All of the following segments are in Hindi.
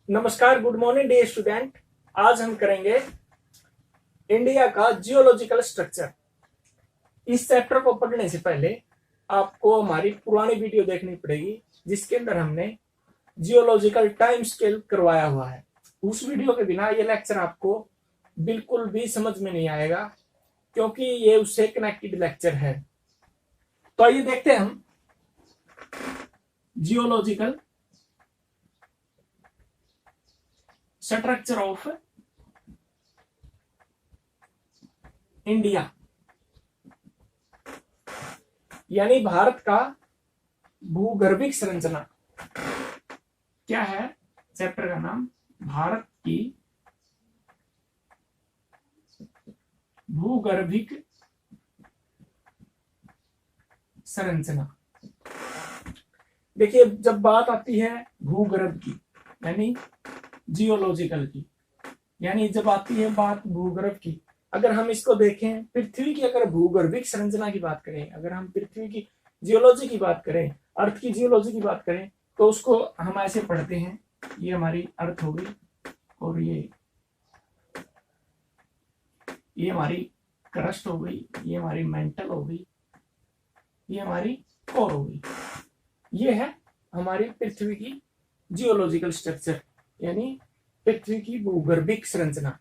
नमस्कार, गुड मॉर्निंग डियर स्टूडेंट। आज हम करेंगे इंडिया का जियोलॉजिकल स्ट्रक्चर। इस चैप्टर को पढ़ने से पहले आपको हमारी पुरानी वीडियो देखनी पड़ेगी, जिसके अंदर हमने जियोलॉजिकल टाइम स्केल करवाया हुआ है। उस वीडियो के बिना ये लेक्चर आपको बिल्कुल भी समझ में नहीं आएगा, क्योंकि ये उससे कनेक्टेड लेक्चर है। तो आइए देखते हैं हम जियोलॉजिकल स्ट्रक्चर ऑफ इंडिया, यानी भारत का भूगर्भिक संरचना। क्या है चैप्टर का नाम? भारत की भूगर्भिक संरचना। देखिए, जब बात आती है भूगर्भ की यानी जियोलॉजिकल की, यानी जब आती है बात भूगर्भ की, अगर हम इसको देखें, पृथ्वी की अगर भूगर्भिक संरचना की बात करें, अगर हम पृथ्वी की जियोलॉजी की बात करें, अर्थ की जियोलॉजी की बात करें, तो उसको हम ऐसे पढ़ते हैं। ये हमारी अर्थ हो गई, और ये हमारी क्रस्ट हो गई, ये हमारी मेंटल हो गई, ये हमारी कोर हो गई। ये है हमारी पृथ्वी की जियोलॉजिकल स्ट्रक्चर, यानी पृथ्वी की भूगर्भिक संरचना।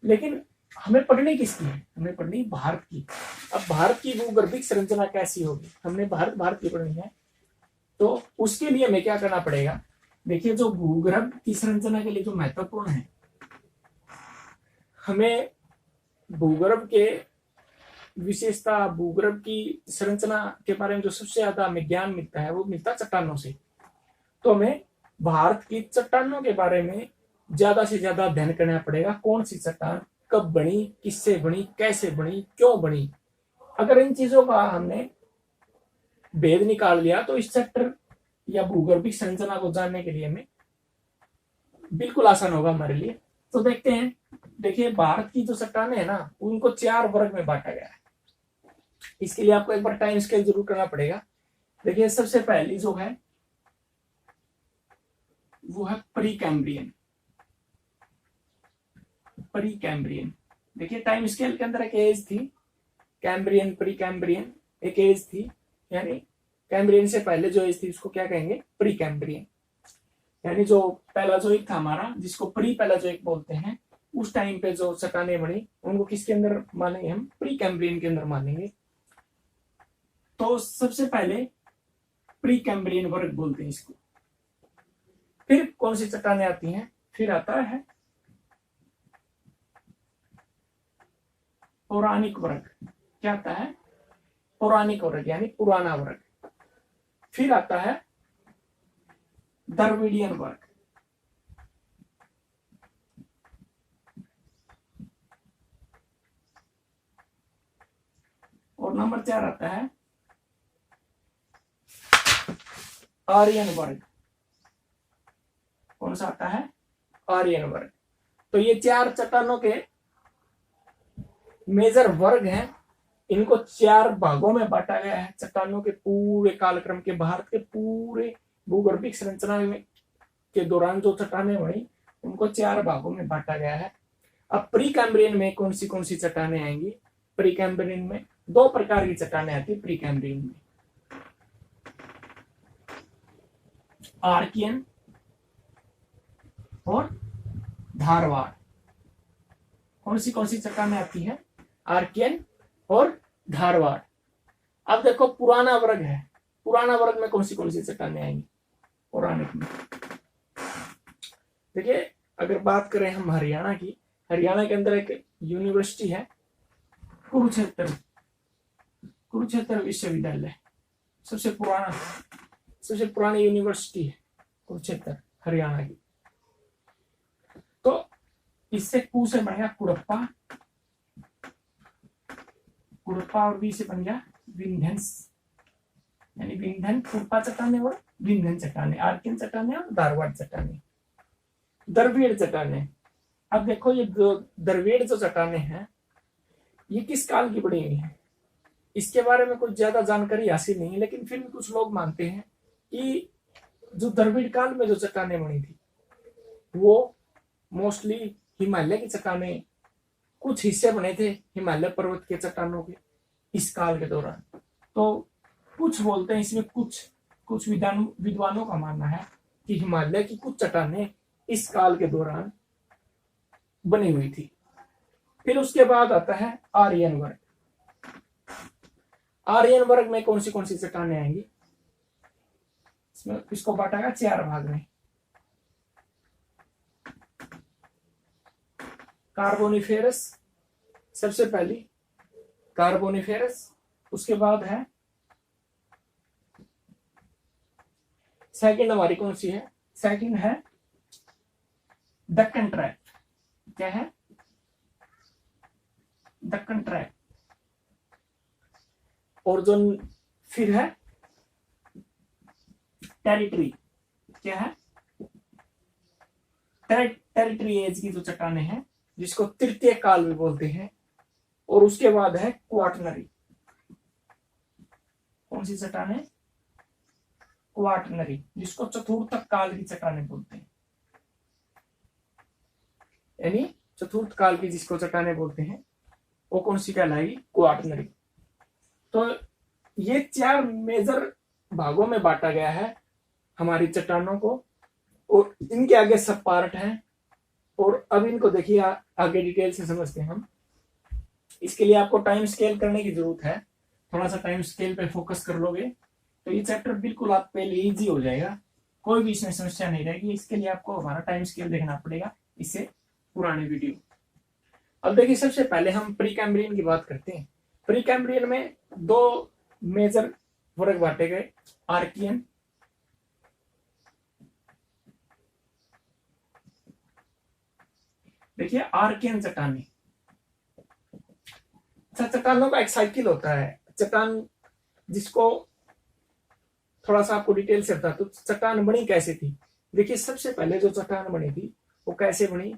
लेकिन हमें पढ़नी किसकी है? हमें पढ़नी भारत की। अब भारत की भूगर्भिक संरचना कैसी होगी? हमने भारत की पढ़नी है, तो उसके लिए हमें क्या करना पड़ेगा? देखिए, जो भूगर्भ की संरचना के लिए जो महत्वपूर्ण है, हमें भूगर्भ के विशेषता, भूगर्भ की संरचना के बारे में जो सबसे ज्यादा हमें ज्ञान मिलता है, वो मिलता है चट्टानों से। तो हमें भारत की चट्टानों के बारे में ज्यादा से ज्यादा अध्ययन करना पड़ेगा। कौन सी चट्टान कब बनी, किससे बनी, कैसे बनी, क्यों बनी। अगर इन चीजों का हमने भेद निकाल लिया, तो इस चैप्टर या भूगर्भिक संरचना को जानने के लिए हमें बिल्कुल आसान होगा हमारे लिए। तो देखते हैं। देखिए, भारत की जो चट्टानें है ना, उनको 4 वर्ग में बांटा गया है। इसके लिए आपको एक बार टाइम स्केल जरूर करना पड़ेगा। देखिए, सबसे पहली जो है वो है प्री कैम्ब्रियन। प्री कैम्ब्रियन, देखिए टाइम स्केल के अंदर एक एज थी, कैम्ब्रियन, प्री कैम्ब्रियन एक एज थी, यानी कैम्ब्रियन से पहले जो एज थी उसको क्या कहेंगे? Pre Cambrian. यानी जो पहला जो एक था हमारा, जिसको प्री पहला जो एक बोलते हैं, उस टाइम पे जो चट्टानें बनी, उनको किसके अंदर मानेंगे? हम प्री कैम्ब्रियन के अंदर मानेंगे। तो सबसे पहले प्री कैम्ब्रियन वर्ग बोलते हैं इसको। फिर कौन सी चट्टानें आती हैं? फिर आता है पौराणिक वर्ग। क्या आता है? पौराणिक वर्ग, यानी पुराना वर्ग। फिर आता है द्रविडियन वर्ग। और नंबर 4 आता है आर्यन वर्ग। कौन सा आता है? आर्यन वर्ग। तो ये 4 चट्टानों के मेजर वर्ग हैं। इनको 4 भागों में बांटा गया है। चट्टानों के पूरे कालक्रम के, भारत के पूरे भूगर्भिक संरचना के दौरान जो चट्टानें बनी, उनको 4 भागों में बांटा गया है। अब प्री कैम्ब्रियन में कौन सी चट्टानें आएंगी? प्री कैम्ब्रियन में 2 प्रकार की चट्टानें आती है। प्री कैम्ब्रियन में आर्कियन और धारवाड़। कौन सी चट्टानें आती है? आर्कियन और धारवाड़। अब देखो, पुराना वर्ग है। पुराना वर्ग में कौन सी चट्टानें आएंगी? पौराणिक में देखिए, अगर बात करें हम हरियाणा की, हरियाणा के अंदर एक यूनिवर्सिटी है, कुरुक्षेत्र विश्वविद्यालय। सबसे पुरानी यूनिवर्सिटी है कुरुक्षेत्र, हरियाणा की। तो इससे कु से बन गया कुड़प्पा, और वी से बन गया विंध्यंस, यानी विंध्यन, कुड़प्पा चट्टाने और विंध्यन चट्टाने, आर्कियन चट्टाने और धारवाड़ चट्टाने। द्रविड़ चट्टाने। अब देखो, ये द्रविड़ जो चट्टाने हैं, ये किस काल की बनी हुई है? इसके बारे में कुछ ज्यादा जानकारी हासिल नहीं है, लेकिन फिर भी कुछ लोग मानते हैं कि जो द्रविड़ काल में जो चट्टानें बनी थी, वो मोस्टली हिमालय की चट्टानें, कुछ हिस्से बने थे हिमालय पर्वत के चट्टानों के इस काल के दौरान। तो कुछ बोलते हैं इसमें, कुछ विद्वानों का मानना है कि हिमालय की कुछ चट्टानें इस काल के दौरान बनी हुई थी। फिर उसके बाद आता है आर्यन वर्ग। आर्यन वर्ग में कौन सी चट्टानें आएंगी? इसमें इसको बांटा गया 4 भाग में। कार्बोनिफेरस सबसे पहली, कार्बोनिफेरस। उसके बाद है सेकंड, हमारी कौन सी है? सेकंड है दक्कन ट्रैप। क्या है? दक्कन ट्रैप। और जो फिर है टेरिटरी। क्या है? टेरिटरी एज की जो चट्टानें हैं, जिसको तृतीय काल भी बोलते हैं। और उसके बाद है क्वाटनरी। कौन सी चट्टानें? क्वाटनरी, जिसको चतुर्थ काल की चट्टानें बोलते हैं। यानी चतुर्थ काल की जिसको चट्टानें बोलते हैं वो कौन सी कहलाएगी? क्वाटनरी। तो ये 4 मेजर भागों में बांटा गया है हमारी चट्टानों को, और इनके आगे सब पार्ट हैं। और अब इनको देखिए आगे डिटेल से समझते हैं हम। इसके लिए आपको टाइम स्केल करने की जरूरत है। थोड़ा सा टाइम स्केल पे फोकस कर लोगे तो ये चैप्टर बिल्कुल आपके लिए इजी हो जाएगा, कोई भी इसमें समस्या नहीं रहेगी। इसके लिए आपको हमारा टाइम स्केल देखना पड़ेगा, इससे पुराने वीडियो। अब देखिए, सबसे पहले हम प्री कैम्ब्रियन की बात करते हैं। प्री कैम्ब्रियन में 2 मेजर वर्ग बांटे गए, आर्कियन। देखिए आर्कियन चट्टानें, चट्टानों का एक साइकिल होता है। चट्टान, जिसको थोड़ा सा आपको डिटेल से बता, तो चट्टान बनी कैसे थी? देखिए सबसे पहले जो चट्टान बनी थी वो कैसे बनी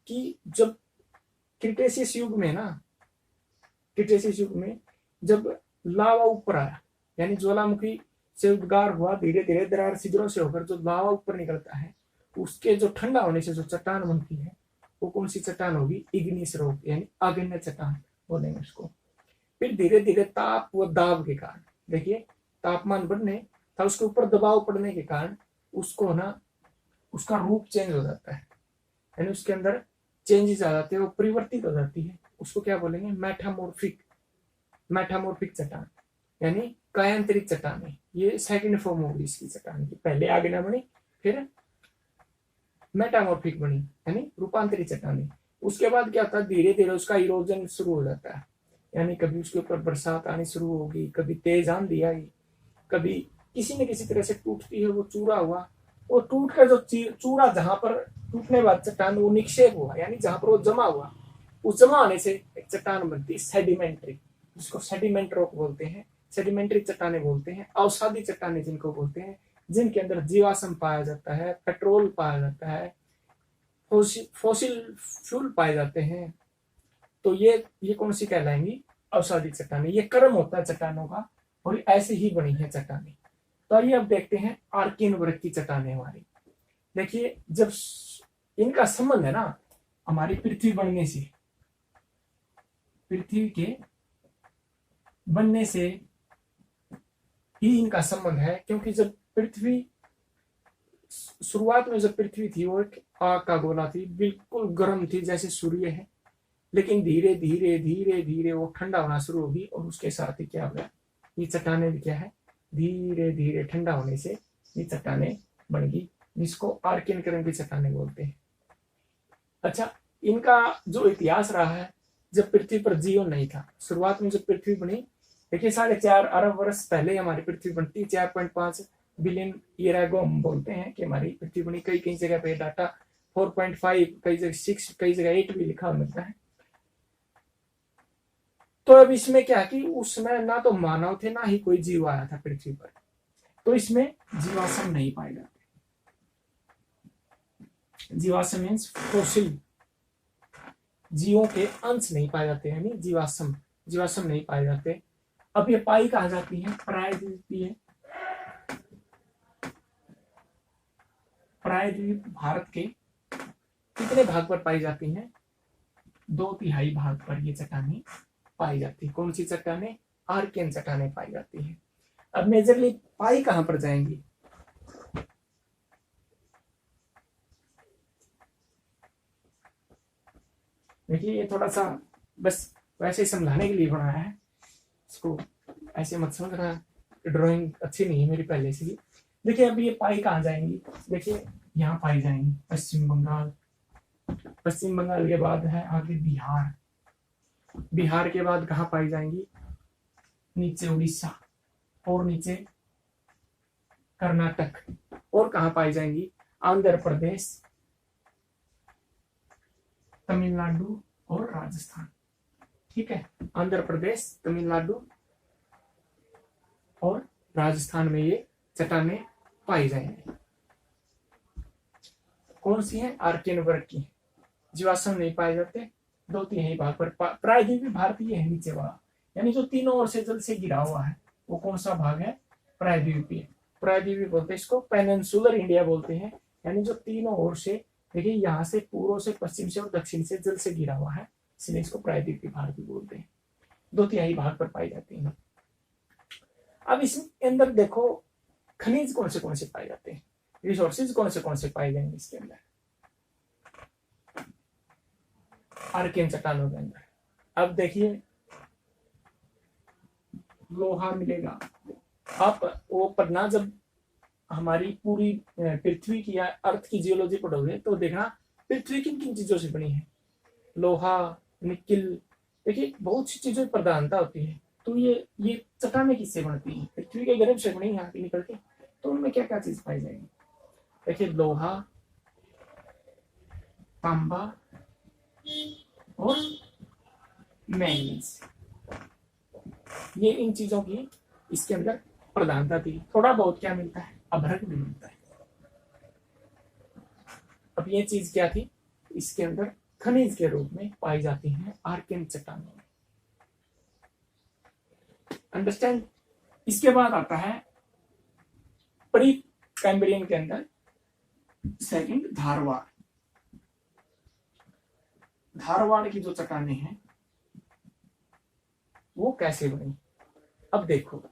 कि जब क्रिटेशियस युग में ना, क्रिटेशियस युग में जब लावा ऊपर आया, यानी ज्वालामुखी से उद्गार हुआ, धीरे धीरे दरार छिद्रों से होकर जो लावा ऊपर निकलता है, उसके जो ठंडा होने से जो चट्टान बनती है वो कौन सी चट्टान होगी? इग्नियस रॉक, यानी आग्नेय चट्टान बोलेंगे उसको। फिर धीरे धीरे ताप व दाब के कारण, देखिए तापमान बढ़ने था, उसके ऊपर दबाव पड़ने के कारण उसको ना, उसका रूप चेंज हो जाता है, यानी उसके अंदर चेंजेस आ जाते हैं, वो परिवर्तित हो जाती है। उसको क्या बोलेंगे? मेटामॉर्फिक चट्टान, यानी कायांतरित चट्टान। ये सेकंड फॉर्म होगी इसकी चट्टान की। पहले आग्नेय बनी, फिर मेटामॉर्फिक बनी, यानी रूपांतरित चट्टान। उसके बाद क्या होता है? धीरे धीरे उसका इरोजन शुरू हो जाता है, यानी कभी उसके ऊपर बरसात आनी शुरू होगी, कभी तेज आंधी आई, कभी किसी न किसी तरह से टूटती है, वो चूरा हुआ, और टूट कर जो चूरा जहां पर टूटने बाद चट्टान वो निक्षेप हुआ, यानी जहां पर वो जमा हुआ, उस जमा होने से एक चट्टान बनती है सेडिमेंट्री, जिसको सेडिमेंट रॉक बोलते हैं, सेडिमेंट्री चट्टाने बोलते हैं। अवसादी चट्टाने जिनको बोलते हैं, जिनके अंदर जीवाश्म पाया जाता है, पेट्रोल पाया जाता है, फॉसिल फ्यूल पाए जाते हैं। तो ये कौन सी कहलाएंगी? अवसादी चट्टाने। ये क्रम होता है चट्टानों का, और ऐसे ही बनी है चट्टाने। तो आइए अब देखते हैं आर्कियन वर्ग की चट्टानें हमारी। देखिए जब इनका संबंध है ना हमारी पृथ्वी बनने से, पृथ्वी के बनने से ही इनका संबंध है। क्योंकि जब पृथ्वी, शुरुआत में जब पृथ्वी थी वो एक आग का गोला थी, बिल्कुल गर्म थी जैसे सूर्य है। लेकिन धीरे धीरे धीरे धीरे वो ठंडा होना शुरू होगी, और उसके साथ ही क्या हो गया? ये चट्टानें भी क्या है? धीरे धीरे ठंडा होने से ये चट्टानें बन गई, जिसको आर्कियन क्रम की चट्टानें बोलते हैं। अच्छा, इनका जो इतिहास रहा है, जब पृथ्वी पर जीवन नहीं था, शुरुआत में जब पृथ्वी बनी, देखिए 4.5 अरब वर्ष पहले हमारी पृथ्वी बनती, 4.5 बिलियन ईयर एगो हम बोलते हैं कि हमारी पृथ्वी बनी। कई कई जगह पे डाटा 4.5, कई जगह 6, कई जगह 8 भी लिखा मिलता है। तो अब इसमें क्या कि उस समय ना तो मानव थे, ना ही कोई जीव आया था पृथ्वी पर, तो इसमें जीवाश्म नहीं पाए जाते। जीवाश्म मीन्स फोसिल, जीवों के अंश नहीं पाए जाते, यानी जीवाश्म नहीं पाए जाते। अब ये पाई कहा जाती है? प्रायद्वीप भारत के कितने भाग पर पाई जाती हैं? 2/3 भाग पर ये चट्टानें पाई जाती है। कौन सी चट्टानें? आर्कियन चट्टानें पाई जाती है। अब मेजरली पाई कहां पर जाएंगी? देखिए ये थोड़ा सा बस वैसे ही समझाने के लिए बनाया है, इसको ऐसे मत समझना, ड्राइंग अच्छी नहीं है मेरी पहले से ही। देखिए अब ये पाई कहाँ जाएंगी? देखिए यहाँ पाई जाएंगी पश्चिम बंगाल, पश्चिम बंगाल के बाद है आगे बिहार, बिहार के बाद कहाँ पाई जाएंगी? नीचे उड़ीसा, और नीचे कर्नाटक, और कहाँ पाई जाएंगी? आंध्र प्रदेश, तमिलनाडु और राजस्थान। ठीक है, आंध्र प्रदेश, तमिलनाडु और राजस्थान में ये चट्टानें पाई जाएंगी। कौन सी है? आर्कियन वर्ग की। जीवाश्म नहीं पाए जाते। 2/3 भाग पर प्रायद्वीपीय भारतीय है नीचे वाला, यानी जो तीनों ओर से जल से घिरा हुआ है वो कौन सा भाग है? प्रायद्वीपीय। प्रायद्वीपीय बोलते हैं इसको, पेनिनसुलर इंडिया बोलते हैं, यानी जो तीनों ओर से, देखिए यहाँ से पूर्व से, पश्चिम से और दक्षिण से जल से घिरा हुआ है, इसलिए इसको प्रायद्वीपीय भारत भी बोलते हैं। 2/3 भाग पर पाई जाती है। अब इसके अंदर देखो खनिज कौन से पाए जाते हैं, रिसोर्सेज कौन से पाए जाएंगे इसके अंदर आर्कियन चट्टानों के अंदर। अब देखिए लोहा मिलेगा। आप वो पढ़ना जब हमारी पूरी पृथ्वी की या अर्थ की जियोलॉजी पढ़ोगे तो देखना पृथ्वी किन किन चीजों से बनी है। लोहा, निकिल, देखिए बहुत सी चीजों की प्रधानता होती है। तो ये चट्टानें किससे बनती है? पृथ्वी के गर्भ से बनी यहाँ की निकल के। तो उनमें क्या क्या चीज पाई जाएगी? देखिए लोहा, तांबा और मैंगनीज, ये इन चीजों की इसके अंदर प्रधानता थी। थोड़ा बहुत क्या मिलता है? अभ्रक भी मिलता है। अब ये चीज क्या थी? इसके अंदर खनिज के रूप में पाई जाती है आर्कियन चट्टानों में। अंडरस्टैंड? इसके बाद आता है प्री कैम्ब्रियन के अंदर सेकंड धारवाड़। धारवाड़ की जो चट्टानें हैं वो कैसे बनी? अब देखो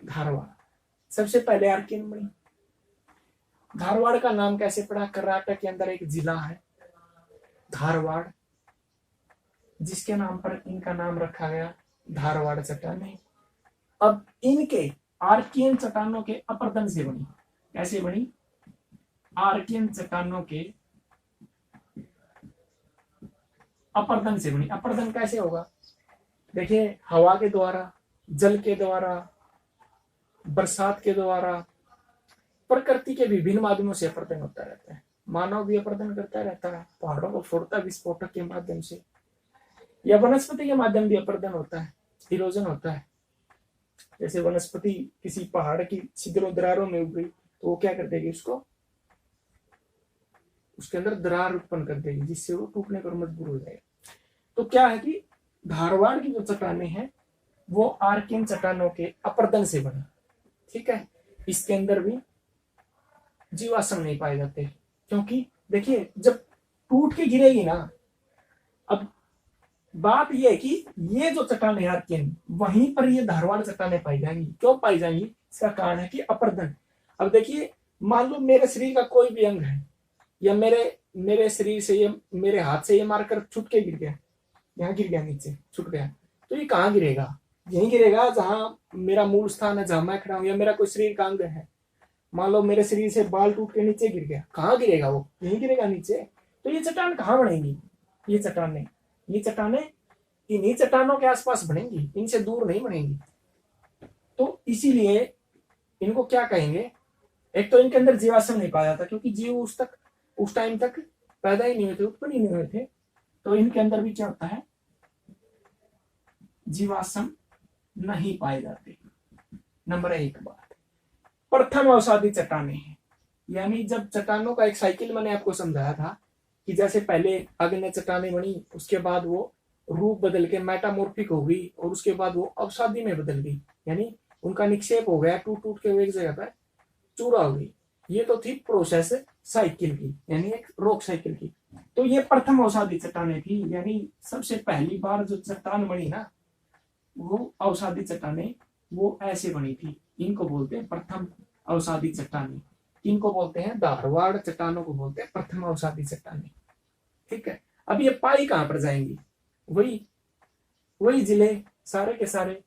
धारवाड़ सबसे पहले आर्कियन बनी। धारवाड़ का नाम कैसे पड़ा? कर्नाटक के अंदर एक जिला है धारवाड़, जिसके नाम पर इनका नाम रखा गया धारवाड़ चट्टानें। अब इनके आर्कियन चट्टानों के अपरदन से बनी। कैसे बनी? आर्कियन चट्टानों के अपरदन से बनी। अपरदन कैसे होगा? देखिए हवा के द्वारा, जल के द्वारा, बरसात के द्वारा, प्रकृति के विभिन्न माध्यमों से अपरदन होता रहता है। मानव भी अपरदन करता रहता है, पहाड़ों को फोड़ता विस्फोटक के माध्यम से, या वनस्पति के माध्यम भी अपरदन होता है, इरोजन होता है। जैसे वनस्पति किसी पहाड़ की छिद्रों दरारों में उग गई तो वो क्या कर देगी? उसको उसके अंदर दरार उत्पन्न कर देगी, जिससे वो टूटने पर मजबूर हो जाएगा। तो क्या है कि धारवाड़ की जो चट्टानें हैं वो आर्कियन चट्टानों के अपरदन से बनी। ठीक है, इसके अंदर भी जीवाश्म नहीं पाए जाते, क्योंकि देखिए जब टूट के गिरेगी ना, अब बात यह है कि ये जो चट्टानें आर्कियन, वहीं पर ये धारवाड़ चट्टानें पाई जाएंगी। क्यों पाई जाएंगी? इसका कारण है कि अपरदन। अब देखिए मान लो मेरे शरीर का कोई भी अंग है, या मेरे शरीर से ये, मेरे हाथ से ये मारकर छूट के गिर गया, यहाँ गिर गया, नीचे छूट गया, तो ये कहाँ गिरेगा? यहीं गिरेगा जहां मेरा मूल स्थान है, जहां मैं खड़ा हूं, या मेरा कोई शरीर का अंग है। मान लो मेरे शरीर से बाल टूट के नीचे गिर गया, कहाँ गिरेगा? वो यहीं गिरेगा, नीचे। तो ये चट्टान कहाँ बनेगी? ये चट्टानें इन्हीं चट्टानों के आसपास बनेंगी, इनसे दूर नहीं बनेंगी। तो इसीलिए इनको क्या कहेंगे? एक तो इनके अंदर जीवाश्म नहीं पाया जाता, क्योंकि जीव उस टाइम तक पैदा ही नहीं हुए थे, उत्पन्न ही नहीं हुए थे। तो इनके अंदर भी क्या होता है? जीवाश्म नहीं पाए जाते। नंबर 1 बात। प्रथम अवसादी चट्टानें हैं, यानी जब चट्टानों का एक साइकिल मैंने आपको समझाया था कि जैसे पहले अग्नि चट्टानें बनी, उसके बाद वो रूप बदल के मेटामॉर्फिक हो गई, और उसके बाद वो अवसादी में बदल गई, यानी उनका निक्षेप हो गया, टूट टूट के वो एक जगह पर चूरा हो गई। ये तो थी प्रोसेस साइकिल की, यानी एक रॉक साइकिल की। तो ये प्रथम अवसादी चट्टानें थी, यानी सबसे पहली बार जो चट्टान बनी ना वो अवसादी चट्टानें वो ऐसे बनी थी। इनको बोलते हैं प्रथम अवसादी चट्टानें। इनको बोलते हैं धारवाड़ चट्टानों को बोलते हैं प्रथम अवसादी चट्टानें। ठीक है, अब ये पाई कहां पर जाएंगी? वही वही जिले सारे के सारे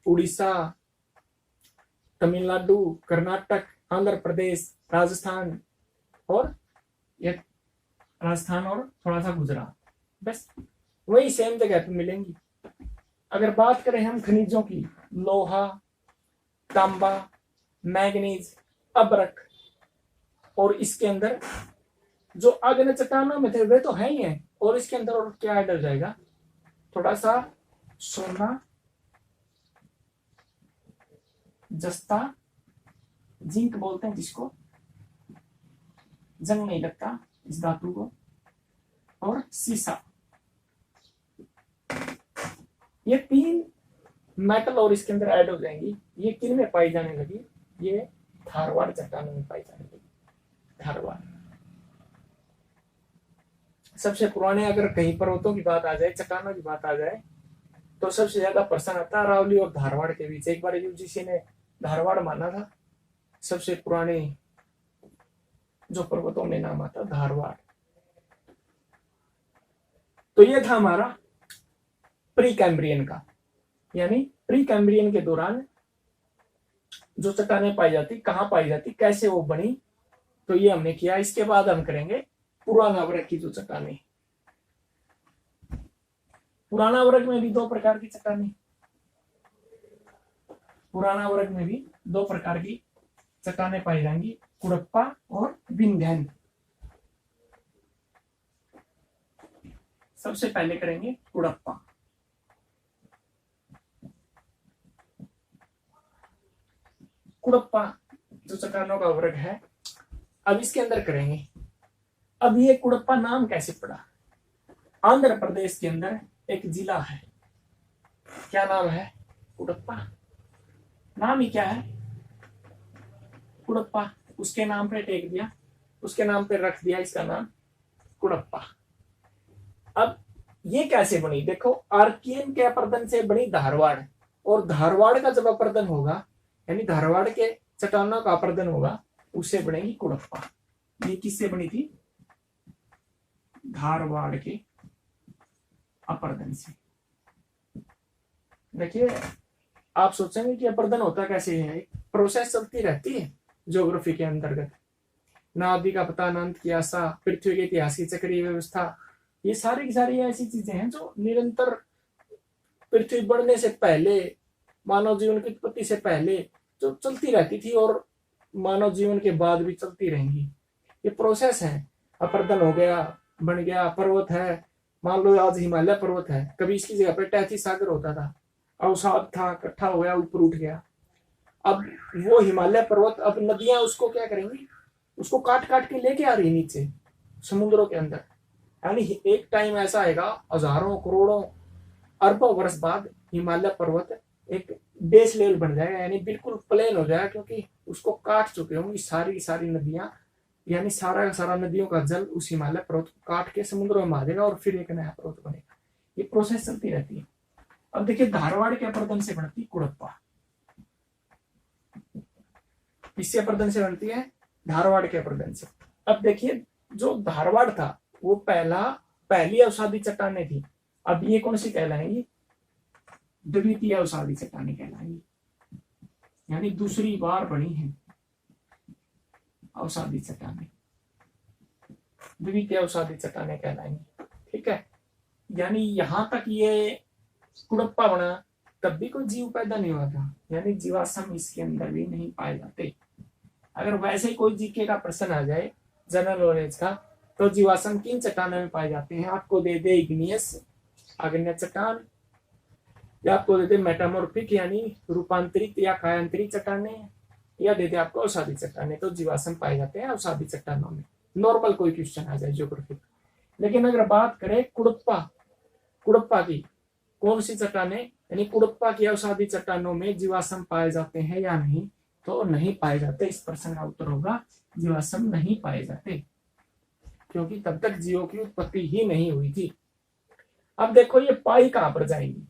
उड़ीसा, तमिलनाडु, कर्नाटक, आंध्र प्रदेश, राजस्थान और ये राजस्थान और थोड़ा सा गुजरात, बस वही सेम जगह पे मिलेंगी। अगर बात करें हम खनिजों की, लोहा, तांबा, मैग्नीज, अबरक, और इसके अंदर जो अग्नि चट्टानों में थे वे तो है ही हैं, और इसके अंदर और क्या ऐड हो जाएगा? थोड़ा सा सोना, जस्ता, जिंक बोलते हैं जिसको, जंग नहीं लगता इस धातु को, और सीसा। ये 3 मेटल और इसके अंदर ऐड हो जाएंगी। ये किन में पाई जाने लगी? ये धारवाड़ चट्टानों में पाई जाने लगी। धारवाड़ सबसे पुराने, अगर कहीं पर्वतों की बात आ जाए, चट्टानों की बात आ जाए, तो सबसे ज्यादा प्रश्न आता है अरावली और धारवाड़ के बीच। एक बार यूजीसी ने धारवाड़ माना था, सबसे पुराने जो पर्वतों में नाम आता धारवाड़। तो ये था हमारा प्री कैम्ब्रियन का, यानी प्री कैम्ब्रियन के दौरान जो चट्टानें पाई जाती, कहां पाई जाती, कैसे वो बनी, तो ये हमने किया। इसके बाद हम करेंगे पुराना वर्ग की जो चट्टानें। पुराना वर्ग में भी 2 प्रकार की चट्टानें, पुराना वर्ग में भी 2 प्रकार की चट्टानें पाई जाएंगी, कुड़प्पा और विंध्यन। सबसे पहले करेंगे कुड़प्पा। कुड़प्पा जो चट्टानों का वर्ग है, अब इसके अंदर करेंगे। अब ये कुड़प्पा नाम कैसे पड़ा? आंध्र प्रदेश के अंदर एक जिला है, क्या नाम है? कुड़प्पा। नाम ही क्या है? कुड़प्पा। उसके नाम पे टेक दिया, उसके नाम पे रख दिया इसका नाम कुड़प्पा। अब ये कैसे बनी? देखो, आर्कियन के अपर्दन से बनी धारवाड़, और धारवाड़ का जब अपर्दन होगा, यानी धारवाड़ के चट्टानों का अपर्दन होगा, उससे बनेगी कुड़प्पा। ये किससे बनी थी? धारवाड़ के अपर्दन से। देखिए, आप सोचेंगे कि अपर्दन होता कैसे है? प्रोसेस चलती रहती है ज्योग्राफी के अंतर्गत। नाभि का पता, अनंत की आशा, पृथ्वी के इतिहास की चक्रीय व्यवस्था, ये सारी की सारी ऐसी चीजें हैं जो निरंतर पृथ्वी बढ़ने से पहले, मानव जीवन की उत्पत्ति से पहले जो चलती रहती थी, और मानव जीवन के बाद भी चलती रहेंगी। ये प्रोसेस है। अपर्दन हो गया, बन गया, पर्वत है, मान लो आज हिमालय पर्वत है, कभी इसकी जगह पर टैथी सागर होता था, अवसाद था, इकट्ठा हो गया, ऊपर उठ गया। अब वो हिमालय पर्वत, अब नदियां उसको क्या करेंगी? उसको काट काट के लेके आ रही नीचे समुद्रों के अंदर। यानी एक टाइम ऐसा आएगा, हजारों, करोड़ों, अरबों वर्ष बाद हिमालय पर्वत एक बेस लेवल बन जाएगा, यानी बिल्कुल प्लेन हो जाएगा, क्योंकि उसको काट चुके होंगी सारी सारी नदियां, यानी सारा का सारा नदियों का जल उस हिमालय पर्वत को काट के समुद्र में आ जाएगा, और फिर एक नया पर्वत बनेगा। ये प्रोसेस चलती रहती है। अब देखिए, धारवाड़ के अपर्दन से बनती कुड़प्पा। किससे अपर्दन से बनती है? धारवाड़ के अपर्दन से। अब देखिए, जो धारवाड़ था वो पहली अवसादी चट्टानें थी। अब ये कौन सी कहलाएंगी? द्वितीय अवसादी चट्टानें कहलाएंगी, यानी दूसरी बार बनी है अवसादी चट्टानें, द्वितीय अवसादी चट्टानें कहलाएंगी। ठीक है, यानी यहां तक ये कुड़प्पा बना, तब भी कोई जीव पैदा नहीं हुआ था, यानी जीवाश्म इसके अंदर भी नहीं पाए जाते। अगर वैसे ही कोई जीके का प्रश्न आ जाए जनरल नॉलेज का, तो जीवाश्म किन चट्टानों में पाए जाते हैं? आपको दे दे इग्नियस, आग्नेय चट्टान, या आपको दे दे मेटामॉर्फिक यानी रूपांतरित या कायांतरित चट्टानें, या दे दे आपको अवसादी चट्टानें, तो जीवाश्म पाए जाते हैं अवसादी चट्टानों में। नॉर्मल कोई क्वेश्चन आ जाए ज्योग्राफी। लेकिन अगर बात करें कुड़प्पा की, कौन सी चट्टानें, यानी कुड़प्पा की अवसादी चट्टानों में जीवाश्म पाए जाते हैं या नहीं, तो नहीं पाए जाते। इस प्रश्न का उत्तर होगा जीवाश्म नहीं पाए जाते। क्योंकि तब तक जीवों की उत्पत्ति ही नहीं हुई थी। अब देखो ये पाई कहां पर जाएंगी,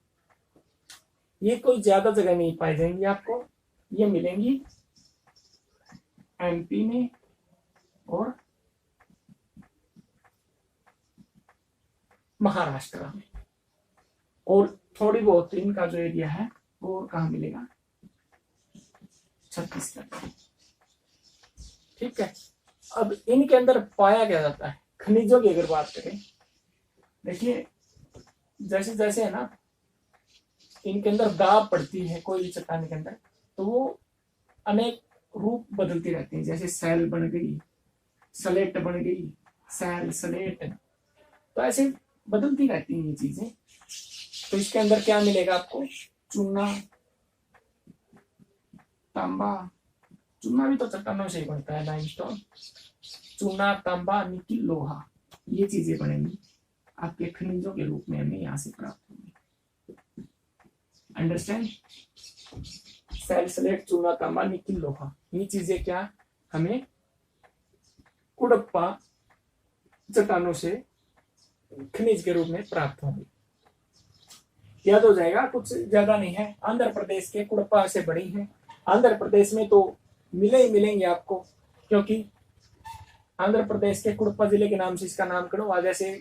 ये कोई ज्यादा जगह नहीं पाई जाएंगी आपको, ये मिलेंगी एमपी में और महाराष्ट्र में, और थोड़ी बहुत इनका जो एरिया है वो कहां मिलेगा, छत्तीसगढ़। ठीक है, अब इनके अंदर पाया क्या जाता है, खनिजों की अगर बात करें, देखिए जैसे जैसे है ना इनके अंदर दाब पड़ती है कोई भी चट्टान के अंदर, तो वो अनेक रूप बदलती रहती है, जैसे सेल बन गई, सलेट बन गई, सेल सलेट, तो ऐसे बदलती रहती हैं ये चीजें। तो इसके अंदर क्या मिलेगा आपको, चूना, तांबा, चूना भी तो चट्टानों से ही बनता है, लाइमस्टोन, चूना, तांबा, निकिल, लोहा, ये चीजें बनेंगी आपके खनिजों के रूप में हमें यहाँ से प्राप्त होंगी। अंडरस्टैंड, सेल सलेट, चूना, तांबा, निकिल, लोहा, ये चीजें क्या हमें कुड़प्पा चट्टानों से खनिज के रूप में प्राप्त होंगे। याद हो जाएगा, कुछ ज्यादा नहीं है, आंध्र प्रदेश के कुड़प्पा से बड़ी है। आंध्र प्रदेश में तो मिले ही मिलेंगे आपको, क्योंकि आंध्र प्रदेश के कुड़प्पा जिले के नाम से इसका नामकरण हुआ, जैसे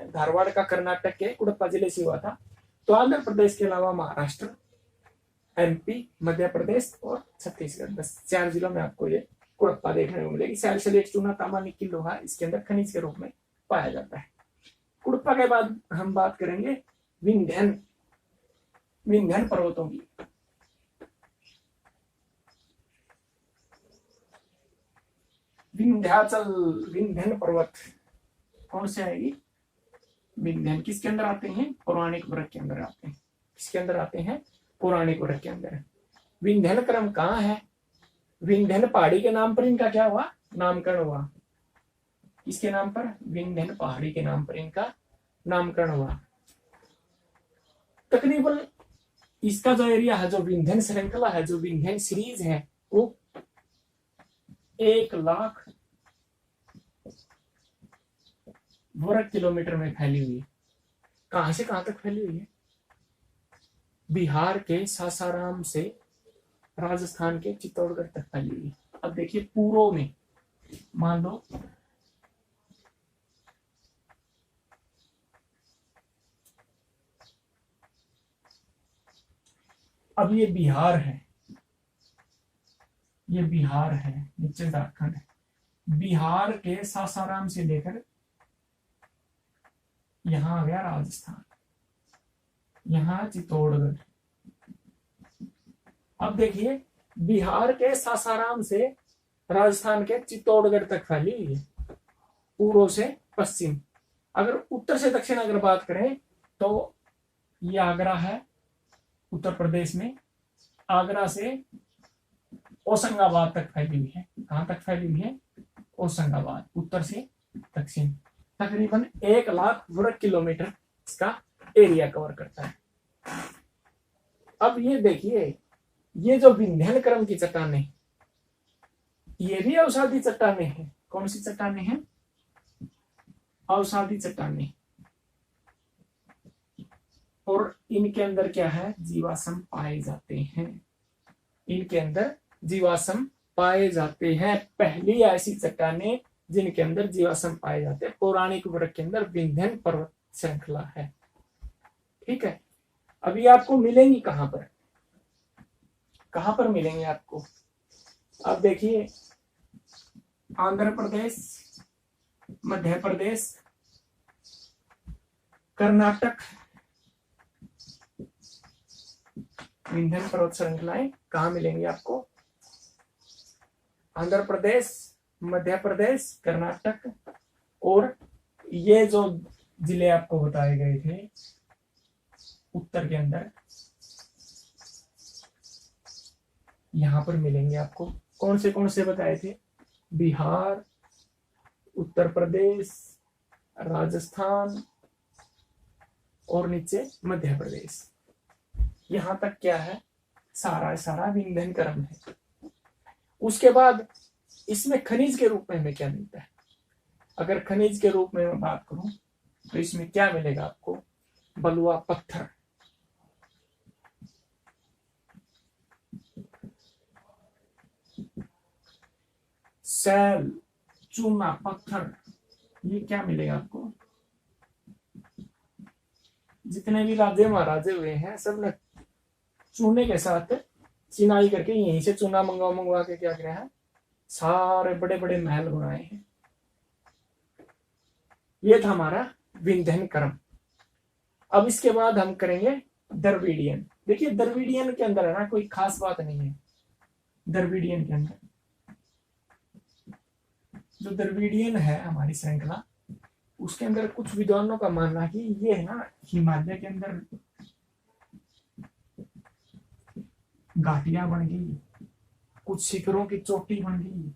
धारवाड़ का कर्नाटक के कुड़प्पा जिले से हुआ था। तो आंध्र प्रदेश के अलावा महाराष्ट्र, एमपी, मध्य प्रदेश और छत्तीसगढ़, बस 4 जिलों में आपको ये कुड़प्पा देखने को मिलेगी। सेल सलेट, चूना, तांबा, निकिल, लोहा इसके अंदर खनिज के रूप में पाया जाता है। कुड़प्पा के बाद हम बात करेंगे विंध्यन पर्वतों की। विंध्यन पर्वत कौन से आएगी, विंध्यन किसके अंदर आते हैं, पौराणिक वर्ग के अंदर आते हैं। किसके अंदर आते हैं, पौराणिक वर्ग के अंदर। विंध्यन क्रम कहाँ है, विंध्यन पहाड़ी के नाम पर इनका क्या हुआ, नामकरण हुआ। किसके नाम पर, विंध्यन पहाड़ी के नाम पर इनका नामकरण हुआ। तकरीबन इसका जो एरिया है, जो विंध्यन श्रृंखला है, जो विंध्यन सीरीज है, वो 1,00,000 वर्ग किलोमीटर में फैली हुई है। कहां से कहां तक फैली हुई है, बिहार के सासाराम से राजस्थान के चित्तौड़गढ़ तक फैली हुई है। अब देखिए पूर्व में मान लो अब ये बिहार है, ये बिहार है, नीचे झारखंड है। बिहार के सासाराम से लेकर यहां आ गया राजस्थान, यहां चित्तौड़गढ़। अब देखिए बिहार के सासाराम से राजस्थान के चित्तौड़गढ़ तक फैली हुई है, पूर्व से पश्चिम। अगर उत्तर से दक्षिण अगर बात करें तो ये आगरा है, उत्तर प्रदेश में। आगरा से होशंगाबाद तक फैली हुई है। कहां तक फैली हुई है, होशंगाबाद, उत्तर से दक्षिण। तकरीबन 1,00,000 वर्ग किलोमीटर इसका एरिया कवर करता है। अब ये देखिए, ये जो विंध्यन क्रम की चट्टानें, ये भी अवसादी चट्टानें हैं। कौन सी चट्टानें हैं, अवसादी चट्टानें। और इनके अंदर क्या है, जीवाश्म पाए जाते हैं। इनके अंदर जीवाश्म पाए जाते हैं। पहली ऐसी चट्टानें जिनके अंदर जीवाश्म पाए जाते हैं पौराणिक वर्ग के अंदर विंध्यन पर्वत श्रृंखला है। ठीक है, अभी आपको मिलेंगी कहां पर, कहां पर मिलेंगे आपको, अब देखिए आंध्र प्रदेश, मध्य प्रदेश, कर्नाटक, विंध्यन पर्वत श्रृंखलाएं कहां मिलेंगी आपको, आंध्र प्रदेश, मध्य प्रदेश, कर्नाटक, और ये जो जिले आपको बताए गए थे उत्तर के अंदर, यहां पर मिलेंगे आपको। कौन से बताए थे, बिहार, उत्तर प्रदेश, राजस्थान और नीचे मध्य प्रदेश। यहां तक क्या है, सारा विंध्यन क्रम है। उसके बाद इसमें खनिज के रूप में हमें क्या मिलता है, अगर खनिज के रूप में मैं बात करूं तो इसमें क्या मिलेगा आपको? बलुआ पत्थर, सैल, चूना, पत्थर, ये क्या मिलेगा आपको? जितने भी राजे महाराजे हुए हैं सब ने चूने के साथ चिनाई करके यहीं से चूना मंगवा मंगवा के क्या किया है, सारे बड़े बड़े महल बनाए हैं। ये था हमारा विंध्यन क्रम। अब इसके बाद हम करेंगे द्रविडियन। देखिए द्रविडियन के अंदर है ना कोई खास बात नहीं है। द्रविडियन के अंदर जो द्रविडियन है हमारी श्रृंखला, उसके अंदर कुछ विद्वानों का मानना है कि ये है ना हिमालय के अंदर घाटियां बन गई, कुछ शिखरों की चोटी बन गई।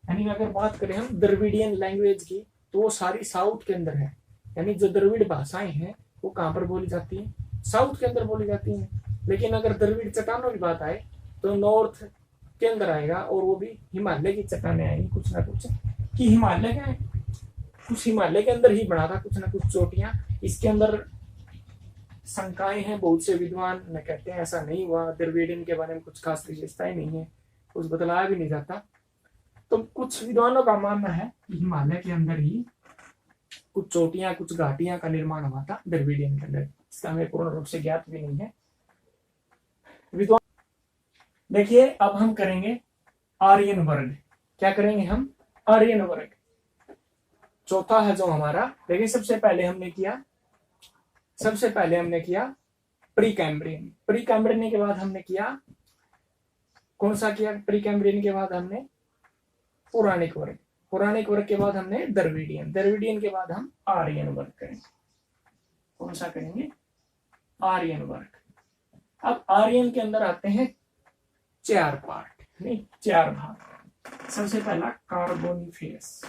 यानी अगर बात करें हम द्रविडियन लैंग्वेज की तो वो सारी साउथ के अंदर है। यानी जो द्रविड़ भाषाएं हैं वो कहाँ पर बोली जाती है? साउथ के अंदर बोली जाती हैं। लेकिन अगर द्रविड़ चट्टानों की बात आए तो नॉर्थ के अंदर आएगा, और वो भी हिमालय की चट्टानें आएंगी कुछ ना कुछ, कि हिमालय का कुछ हिमालय के अंदर ही बना था कुछ ना कुछ चोटियां। इसके अंदर शंकाएं हैं, बहुत से विद्वान ने कहते हैं ऐसा नहीं हुआ, द्रविडियन के बारे में कुछ खास विशेषताएं नहीं है, कुछ बतलाया भी नहीं जाता। तो कुछ विद्वानों का मानना है कि हिमालय के अंदर ही कुछ चोटियां कुछ घाटियां का निर्माण हुआ था द्रविडियन के अंदर। इसका हमें पूर्ण रूप से ज्ञात भी नहीं है विद्वान। देखिए अब हम करेंगे आर्यन वर्ग। क्या करेंगे हम? आर्यन वर्ग चौथा है जो हमारा। देखिए सबसे पहले हमने किया प्री कैम्ब्रियन। प्री कैम्ब्रियन के बाद हमने किया कौन सा किया? प्री कैम्ब्रियन के बाद हमने पौराणिक वर्ग, पौराणिक वर्ग के बाद हमने द्रविडियन, द्रविडियन के बाद हम आर्यन वर्ग करेंगे। कौन सा करेंगे? आर्यन वर्ग। अब आर्यन के अंदर आते हैं 4 पार्ट, नहीं 4 भाग। सबसे पहला कार्बोनिफेरस।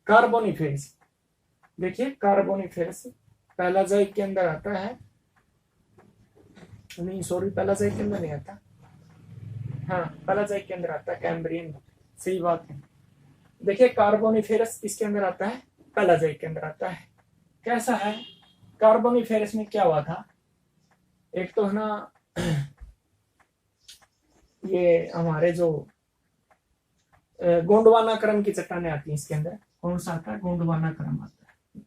कार्बोनिफेरस देखिए कार्बोनिफेरस पैलाजाइक के अंदर आता है, नहीं सॉरी पैलाजाइक के अंदर नहीं आता, हाँ पैलाजाइक के अंदर आता है, कैम्ब्रियन, सही बात है। देखिए कार्बोनिफेरस इसके अंदर आता है, पैलाजाइक के अंदर आता है। कैसा है? कार्बोनिफेरस में क्या हुआ था? एक तो है ना ये हमारे जो गोंडवाना क्रम की चट्टानें आती हैं इसके अंदर। कौन सा आता है? गोंडवाना क्रम आता है।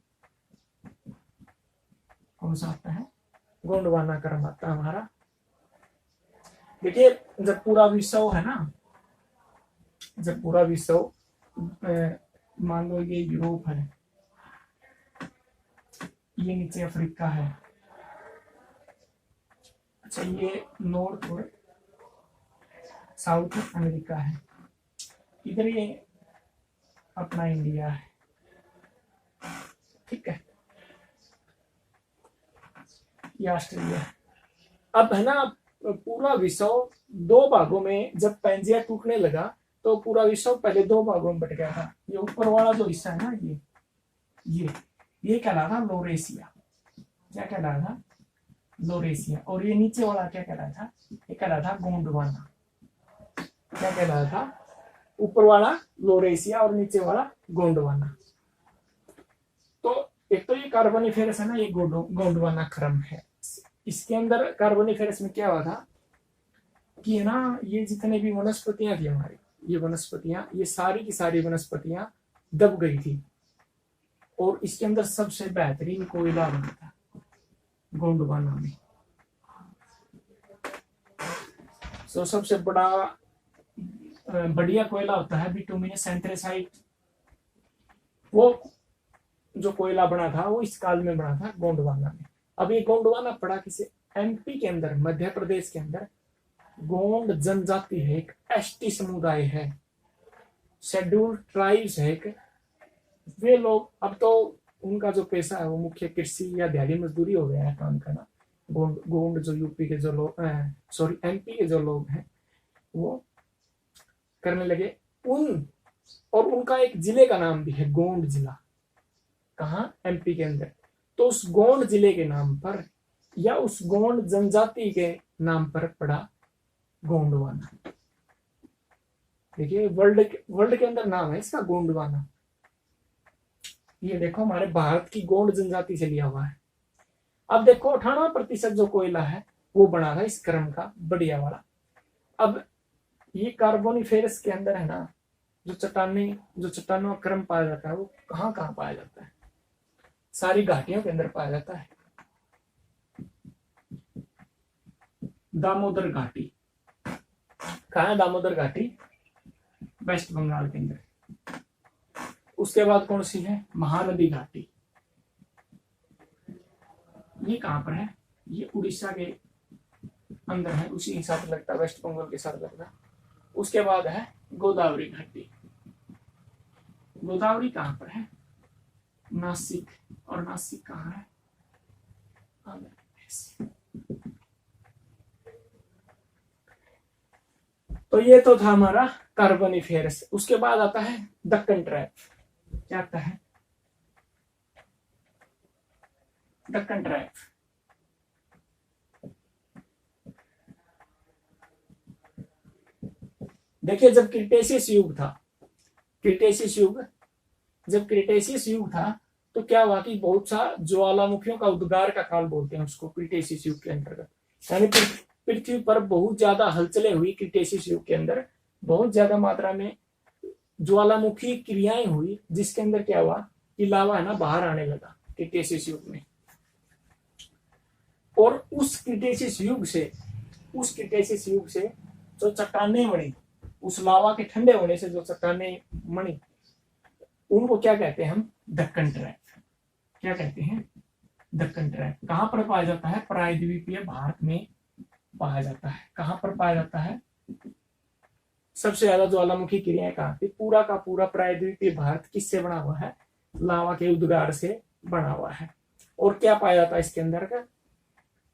कौन सा आता है? गोंडवाना क्रम आता है हमारा। देखिए जब पूरा विश्व है ना, जब पूरा विश्व मान लो ये यूरोप है, ये नीचे अफ्रीका है, अच्छा ये नॉर्थ और साउथ अमेरिका है, इधर ये अपना इंडिया है, ठीक है, ये ऑस्ट्रेलिया। अब है ना पूरा विश्व 2 भागों में, जब पैंजिया टूटने लगा तो पूरा विश्व पहले 2 भागों में बट गया था। ये ऊपर वाला जो हिस्सा है ना, ये कहला था लोरेशिया। क्या कहला था? लोरेशिया। और ये नीचे वाला क्या कहला था? ये कहला था गोंडवाना। क्या कहला था? ऊपर वाला लोरेशिया और नीचे वाला गोंडवाना। तो एक तो ये कार्बोनिफेरस है ना, ये गोंडवाना क्रम है। इसके अंदर कार्बोनिफेरस में क्या हुआ था कि है ना ये जितने भी वनस्पतियां थी हमारी, ये वनस्पतियां, ये सारी की सारी वनस्पतियां दब गई थी, और इसके अंदर सबसे बेहतरीन कोयला बना था गोंडवाना में। तो सबसे बढ़िया कोयला होता है बिटुमिनस एंथ्रेसाइट। वो जो कोयला बना था वो इस काल में बना था गोंडवाना में। अब ये गोंडवाना पड़ा किसे? एमपी के अंदर, मध्य प्रदेश के अंदर गोंड जनजाति है, एक एसटी समुदाय है, शेड्यूल्ड ट्राइब्स है एक। वे लोग अब तो उनका जो पेशा है वो मुख्य कृषि या दिहाड़ी मजदूरी हो गया है काम करना। गोंड जो यूपी के जो लोग सॉरी एमपी के जो लोग हैं वो करने लगे। और उनका एक जिले का नाम भी है गोंड जिला। कहाँ? एमपी के अंदर। तो उस गोंड जिले के नाम पर या उस गोंड जनजाति के नाम पर पड़ा गोंडवाना। देखिए वर्ल्ड के अंदर नाम है इसका गोंडवाना। ये देखो हमारे भारत की गोंड जनजाति से लिया हुआ है। अब देखो 98% जो कोयला है वो बना था इस क्रम का बढ़िया वाला। अब ये कार्बोनिफेरस के अंदर है ना, जो चट्टानों का क्रम पाया जाता है वो कहाँ कहाँ पाया जाता है? सारी घाटियों के अंदर पाया जाता है। दामोदर घाटी कहाँ है? दामोदर घाटी वेस्ट बंगाल के अंदर। उसके बाद कौन सी है? महानदी घाटी। ये कहां पर है? ये उड़ीसा के अंदर है, उसी के साथ लगता है, वेस्ट बंगाल के साथ लगता है। उसके बाद है गोदावरी घाटी। गोदावरी कहां पर है? नासिक। और नासिक कहां है? आंध्र प्रदेश। तो ये तो था हमारा कार्बोनिफेरस। उसके बाद आता है दक्कन ट्रैप। क्या आता है? दक्कन ट्रैप। देखिए जब क्रिटेशियस युग था, जब क्रिटेशियस युग था तो क्या हुआ कि बहुत सा ज्वालामुखियों का उद्गार का काल बोलते हैं उसको क्रिटेशियस युग के अंतर्गत। यानी पृथ्वी पर बहुत ज्यादा हलचलें हुई क्रिटेशियस युग के अंदर, बहुत ज्यादा मात्रा में ज्वालामुखी क्रियाएं हुई, जिसके अंदर क्या हुआ कि लावा है ना बाहर आने लगा क्रिटेशियस युग में। और उस क्रिटेशियस युग से जो चट्टानें बनी, उस लावा के ठंडे होने से जो चट्टानें बनी, उनको क्या कहते हैं हम? दक्कन ट्रैप। क्या कहते हैं? दक्कन ट्रैप। कहां पर पाया जाता है? प्रायद्वीपीय भारत में पाया जाता है। कहां पर पाया जाता है? सबसे ज्यादा ज्वालामुखी क्रियाएं कहां थी? पूरा का पूरा प्रायद्वीपीय भारत किससे बना हुआ है? लावा के उद्गार से बना हुआ है। और क्या पाया जाता है इसके अंदर का?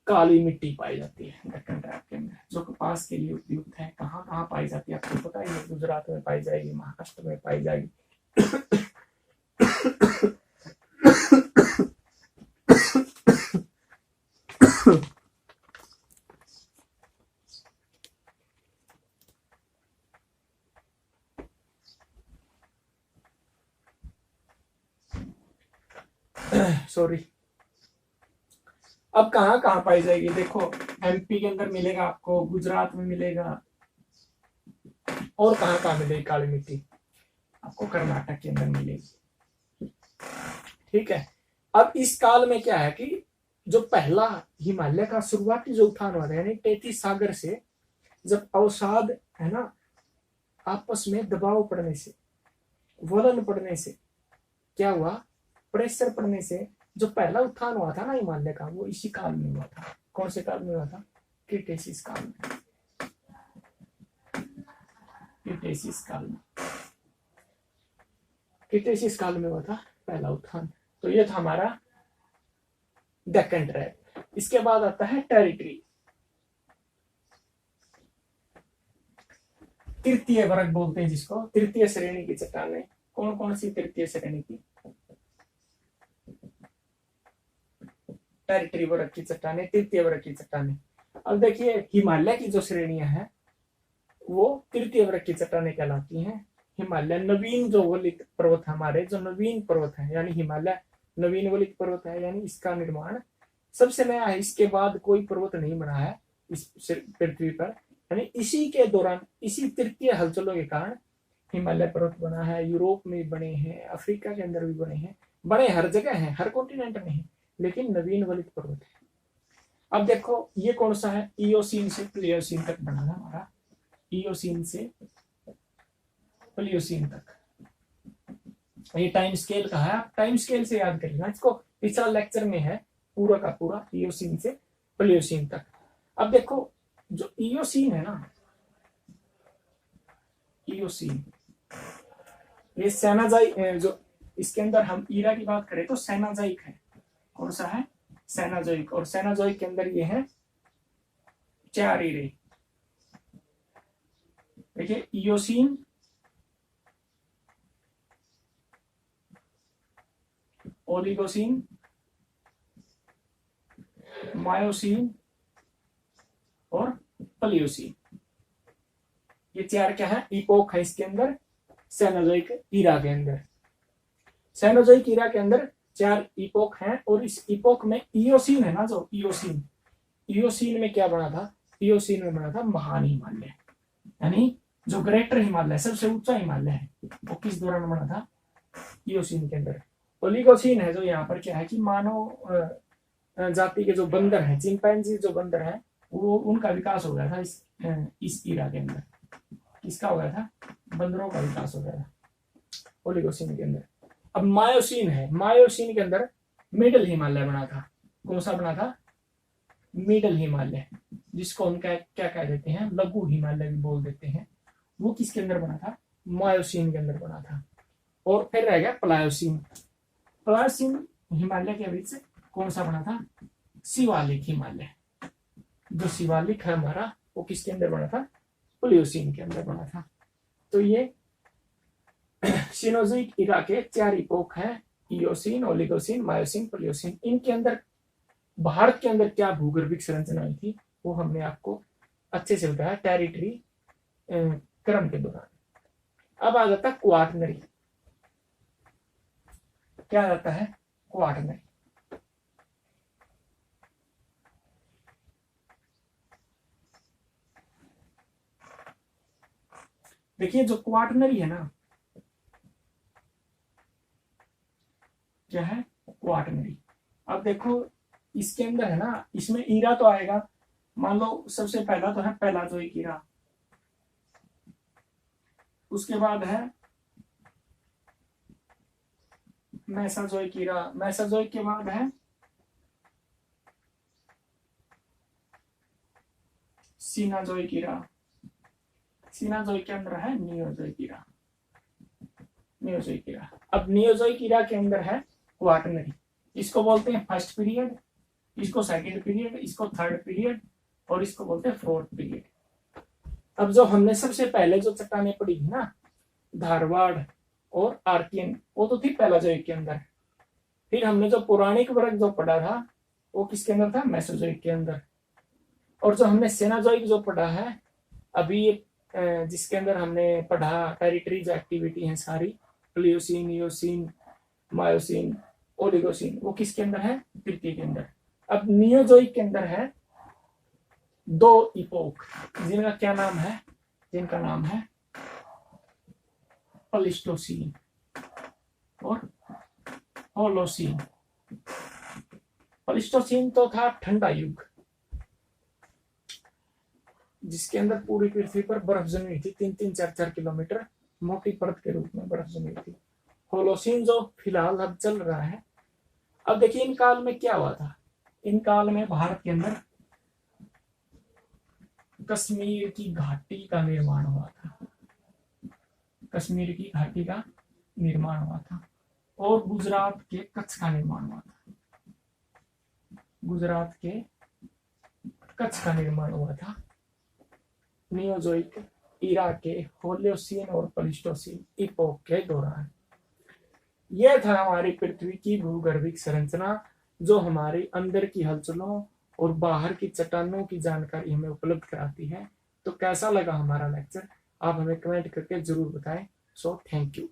काली मिट्टी पाई जाती है दक्कन ट्रैप के अंदर, जो कपास के लिए उपयुक्त है। कहाँ कहाँ पाई जाती है आपको पता है? गुजरात में पाई जाएगी, महाराष्ट्र में पाई जाएगी। सॉरी। अब कहाँ कहाँ पाई जाएगी? देखो एमपी के अंदर मिलेगा आपको, गुजरात में मिलेगा, और कहाँ कहाँ मिलेगी काली मिट्टी? आपको कर्नाटक के अंदर मिलेगी। ठीक है। अब इस काल में क्या है कि जो पहला हिमालय का शुरुआती जो उठान हुआ था, यानी 33 सागर से जब अवसाद है ना आपस में दबाव पड़ने से, वलन पड़ने से क्या हुआ? प्रेशर पड़ने से जो पहला उत्थान हुआ था ना हिमालय का, वो इसी काल में हुआ था। कौन से काल में हुआ था? क्रिटेशियस काल में। क्रिटेशियस काल में हुआ था पहला उत्थान। तो ये था हमारा डेक्कन ट्रैप। इसके बाद आता है टेरिटरी। तृतीय वर्ग बोलते हैं जिसको, तृतीय श्रेणी की चट्टानें। कौन कौन सी तृतीय श्रेणी की? टेरिटरी वर्ग की चट्टानें, तृतीय वर्ग की चट्टानें। अब देखिए हिमालय की जो श्रेणियां हैं वो तृतीय वर्ग की चट्टानें कहलाती हैं। हिमालय नवीन जो वलित पर्वत हमारे, जो नवीन पर्वत है, यानी हिमालय नवीन वलित पर्वत है, यानी इसका निर्माण सबसे नया है। इसके बाद कोई पर्वत नहीं बना है इस पृथ्वी पर, यानी इसी के दौरान, इसी तृतीय हलचलों के कारण हिमालय पर्वत बना है। यूरोप में बने हैं, अफ्रीका के अंदर भी बने हैं, बड़े हर जगह हैं, हर कॉन्टिनेंट में है, लेकिन नवीन वलित पर्वत है। अब देखो ये कौन सा है? इयोसीन से प्लियोसीन तक बना है हमारा, इयोसीन से प्लियोसीन तक। ये टाइम स्केल का है, आप टाइम स्केल से याद करिएगा इसको, पिछला लेक्चर में है पूरा का पूरा इयोसीन से प्लियोसीन तक। अब देखो जो इयोसीन है ना, इयोसीन ये सेनाजाइक, जो इसके अंदर हम ईरा की बात करें तो सेनाजाइक है। कौन सा है? सेनाजोइक। और सेनाजोइक के अंदर ये है 4 ईरे। देखिए इयोसीन, ओलिगोसीन, मायोसीन और प्लियोसीन। ये चार क्या है, इपोक है इसके अंदर, सेनोजोइक ईरा के अंदर। सेनोजोइक ईरा के अंदर 4 इपोक हैं, और इस इपोक में इयोसीन है ना, जो इयोसीन, इयोसीन में क्या बना था, इयोसीन में बना था महान हिमालय, यानी जो ग्रेटर हिमालय, सबसे ऊंचा हिमालय है, वो किस दौरान बना था, इयोसीन के अंदर। ओलिगोसीन है जो यहाँ पर क्या है कि मानव जाति के जो बंदर हैं, चिंपैंजी जो बंदर हैं, वो उनका विकास हो गया था इस ईरा के अंदर। किसका हो गया था, बंदरों का विकास हो गया था ओलिगोसीन के अंदर। अब मायोसीन है, मायोसीन के अंदर मिडल हिमालय बना था। कौन सा बना था, मिडल हिमालय, जिसको हम क्या कह देते हैं, लघु हिमालय भी बोल देते हैं। वो किसके अंदर बना था, मायोसीन के अंदर बना था। और फिर रह गया प्लायोसीन। प्लायोसीन हिमालय के बीच कौन सा बना था, शिवालिक हिमालय। जो शिवालिक है हमारा, वो किसके अंदर बना था, प्लियोसीन के अंदर बना था। तो ये सीनोजोइक इरा के 4 इपोक है, इयोसीन, ओलिगोसीन, मायोसीन, प्लियोसीन। इनके अंदर भारत के अंदर क्या भूगर्भिक संरचनाएं थी, वो हमने आपको अच्छे से बताया टेरिटरी क्रम के दौरान। अब आ जाता है क्वाटनरी। क्या आ जाता है, क्वाटनरी। देखिए जो क्वाटनरी है ना, क्या है, क्वाटनरी। अब देखो इसके अंदर है ना, इसमें ईरा तो आएगा, मान लो सबसे पहला तो है पेलाजोइक ईरा, उसके बाद है मेसाजोइक ईरा, मेसाजोइक के बाद है सीनाजोइक ईरा, सीनाजोइक के अंदर है नियोजोइक ईरा, नियोजोइक ईरा। अब नियोजोइक ईरा के अंदर है क्वाटरनरी। इसको बोलते हैं फर्स्ट पीरियड, इसको सेकंड पीरियड, इसको थर्ड पीरियड, और इसको बोलते हैं फोर्थ पीरियड। अब जो हमने सबसे पहले जो चट्टानें पढ़ी थी ना, धारवाड़ और आर्कियन, वो तो थी पेलाजोइक के अंदर। फिर हमने जो पौराणिक वर्ग जो पढ़ा था, वो किसके अंदर था, मेसोजोइक के अंदर। और जो हमने सेनाजोइक जो पढ़ा है अभी, जिसके अंदर हमने पढ़ा टेरिटरीज एक्टिविटी है सारी, प्लियोसीन, इयोसीन, मायोसीन, ओलिगोसीन, वो किसके अंदर है, तृतीय के अंदर। अब नियोजोइक के अंदर है 2 इपोक, जिनका क्या नाम है, जिनका नाम है प्लिस्टोसीन और होलोसीन। प्लिस्टोसीन तो था ठंडा युग, जिसके अंदर पूरी पृथ्वी पर बर्फ जमी हुई थी, 3-3, 4-4 किलोमीटर मोटी परत के रूप में बर्फ जमी हुई थी। होलोसीन जो फिलहाल अब चल रहा है। अब देखिए इन काल में क्या हुआ था, इन काल में भारत के अंदर कश्मीर की घाटी का निर्माण हुआ था, कश्मीर की घाटी का निर्माण हुआ था, और गुजरात के कच्छ का निर्माण हुआ था, गुजरात के कच्छ का निर्माण हुआ था नियोजोइक ईरा के होलोसीन और प्लिस्टोसीन इपोक के दौरान। यह था हमारी पृथ्वी की भूगर्भिक संरचना, जो हमारे अंदर की हलचलों और बाहर की चट्टानों की जानकारी हमें उपलब्ध कराती है। तो कैसा लगा हमारा लेक्चर, आप हमें कमेंट करके जरूर बताएं। So thank you.